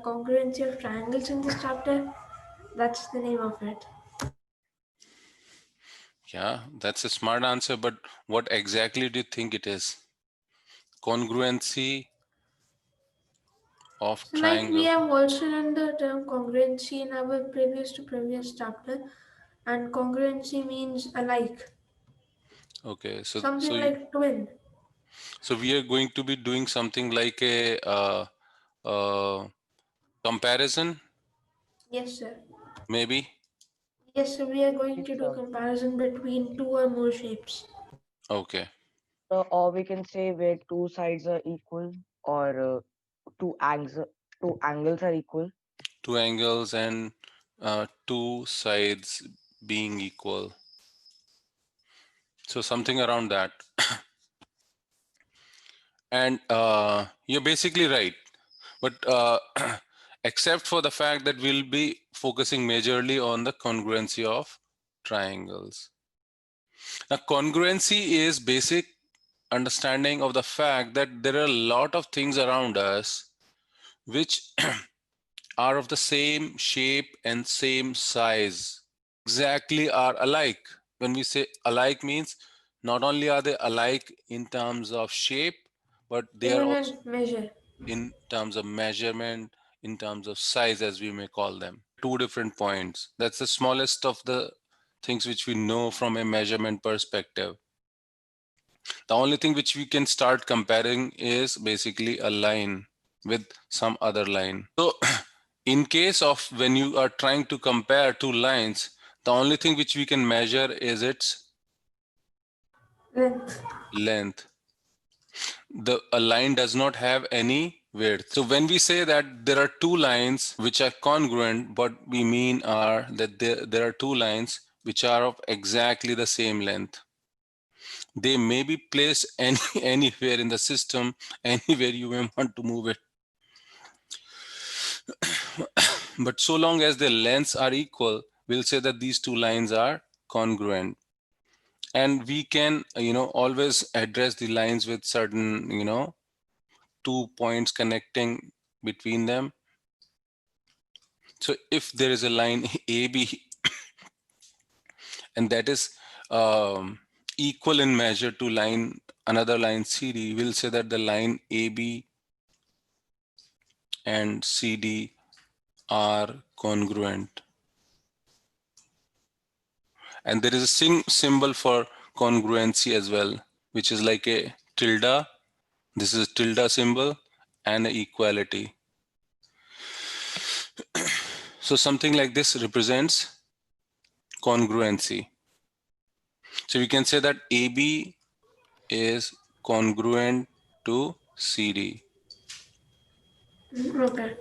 congruency of triangles in this chapter. That's the name of it. Yeah, that's a smart answer, but what exactly do you think it is? Congruency of So like we triangle. have also learned the term congruency in our previous chapter, and congruency means alike, Okay, something like twin. so we are going to be doing something like a comparison, Yes, sir. maybe. Yes, so we are going Yes, to do sir. comparison between two or more shapes. Okay, Or we can say where two sides are equal, or two angles are equal. two angles and two sides being equal. So something around that. And you're basically right. But except for the fact that we'll be focusing majorly on the congruency of triangles. Now, congruency is basic understanding of the fact that there are a lot of things around us which are of the same shape and same size, exactly are alike. When we say alike means not only are they alike in terms of shape, but they are Even also in measure. in terms of measurement, in terms of size, as we may call them. Two different points. That's the smallest of the things which we know from a measurement perspective. The only thing which we can start comparing is basically a line with some other line. So in case of when you are trying to compare two lines, the only thing which we can measure is its Length. length. A line does not have any width. So when we say that there are two lines which are congruent, what we mean are that there are two lines which are of exactly the same length. They may be placed anywhere in the system, anywhere you may want to move it. But so long as the lengths are equal, we'll say that these two lines are congruent. And we can, always address the lines with certain, 2 points connecting between them. So if there is a line AB and that is equal in measure to another line CD, we'll say that the line AB and CD are congruent. And there is a symbol for congruency as well, which is like a tilde. This is a tilde symbol and equality. So something like this represents congruency. So we can say that AB is congruent to CD. Okay.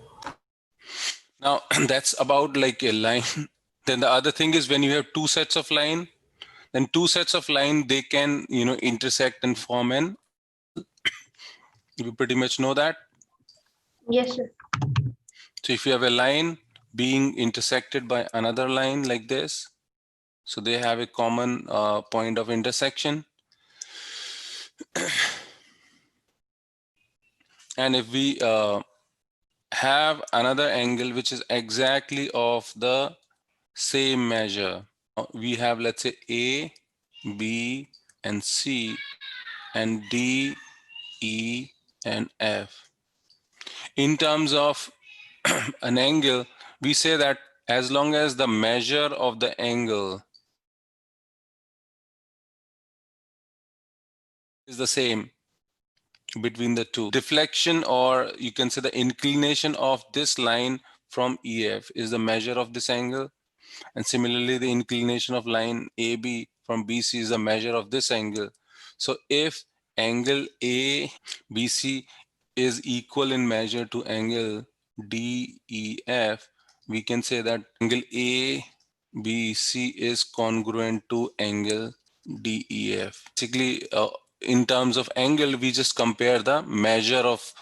Now that's about like a line. Then the other thing is when you have two sets of line, then two sets of line, they can, intersect and form an angle. You pretty much know that. Yes, sir. So if you have a line being intersected by another line like this, so they have a common point of intersection. And if we have another angle which is exactly of the same measure, we have, let's say, A, B, and C, and D, E, and F. In terms of an angle, we say that as long as the measure of the angle is the same between the two, deflection, or you can say the inclination of this line from EF is the measure of this angle. And similarly, the inclination of line AB from BC is the measure of this angle. So if angle ABC is equal in measure to angle DEF, we can say that angle ABC is congruent to angle DEF. Basically, in terms of angle, we just compare the measure of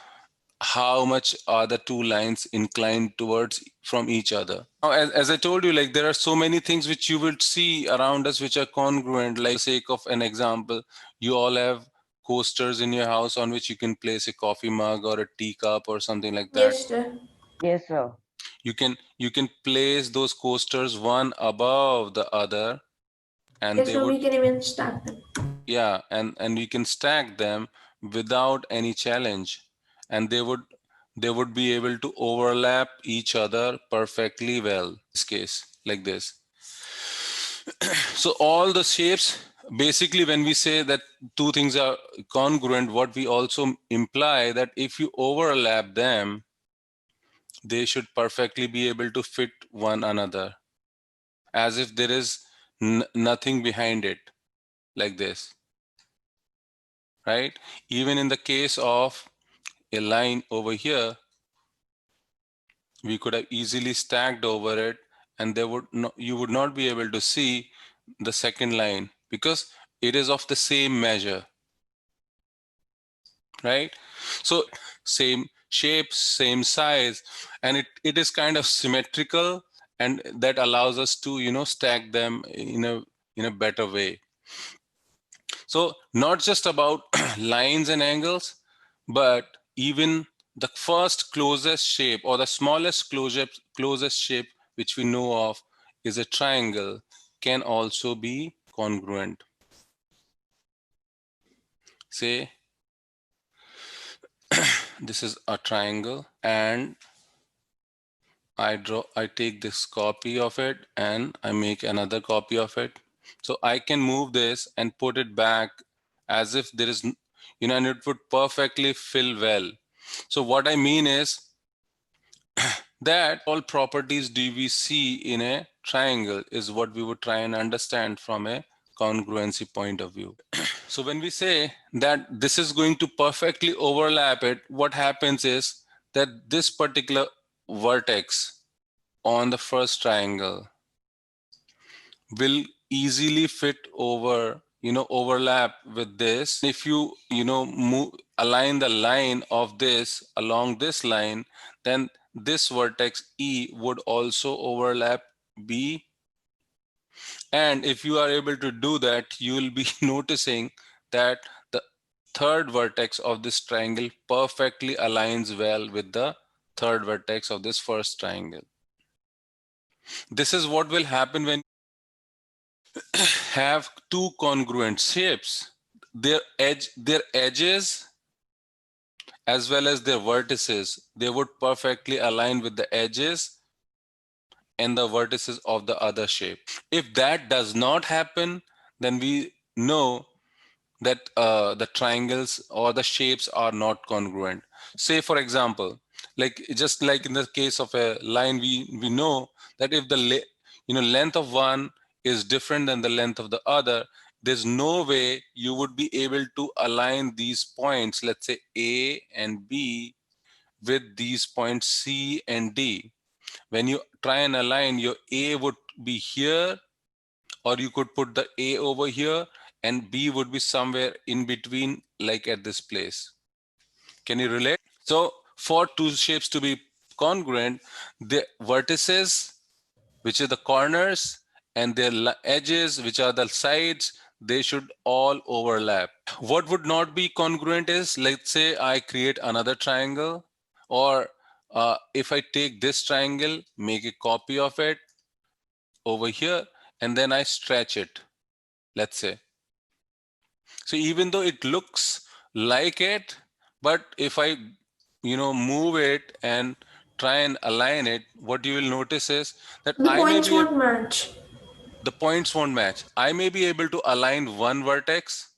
how much are the two lines inclined towards from each other. Now, as I told you, like there are so many things which you will see around us which are congruent. Like for the sake of an example, you all have coasters in your house on which you can place a coffee mug or a teacup or something like that. Yes, sir. Yes, sir. You can place those coasters one above the other, and Yes, they sir, would, we can even stack them. yeah, and we can stack them without any challenge, and they would be able to overlap each other perfectly well. In this case, like this. So all the shapes, basically when we say that two things are congruent, what we also imply that if you overlap them, they should perfectly be able to fit one another, as if there is nothing behind it, like this, right? Even in the case of a line over here, we could have easily stacked over it, and you would not be able to see the second line because it is of the same measure, right? So same shape, same size, and it is kind of symmetrical, and that allows us to stack them in a better way. So not just about lines and angles, but even the first closest shape or the smallest closest shape which we know of is a triangle can also be congruent. Say this is a triangle, and I take this copy of it and I make another copy of it. So I can move this and put it back as if there is, and it would perfectly fill well. So what I mean is that all properties do we see in a triangle is what we would try and understand from a congruency point of view. So when we say that this is going to perfectly overlap it, what happens is that this particular vertex on the first triangle will easily fit overlap with this. If you align the line of this along this line, then this vertex E would also overlap B. And if you are able to do that, you will be noticing that the third vertex of this triangle perfectly aligns well with the third vertex of this first triangle. This is what will happen when have two congruent shapes. Their edges as well as their vertices, they would perfectly align with the edges and the vertices of the other shape. If that does not happen, then we know that the triangles or the shapes are not congruent. Say for example, just like in the case of a line, we know that if the length of one is different than the length of the other, there's no way you would be able to align these points, let's say A and B, with these points C and D. When you try and align, your A would be here, or you could put the A over here, and B would be somewhere in between, like at this place. Can you relate? So for two shapes to be congruent, the vertices, which are the corners, and their edges, which are the sides, they should all overlap. What would not be congruent is, let's say I create another triangle, or if I take this triangle, make a copy of it over here, and then I stretch it, let's say. So even though it looks like it, but if I move it and try and align it, what you will notice is that The points won't match. the points won't match. I may be able to align one vertex,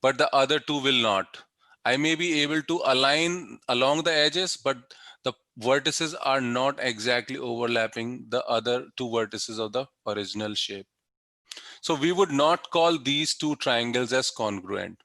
but the other two will not. I may be able to align along the edges, but the vertices are not exactly overlapping the other two vertices of the original shape. So we would not call these two triangles as congruent.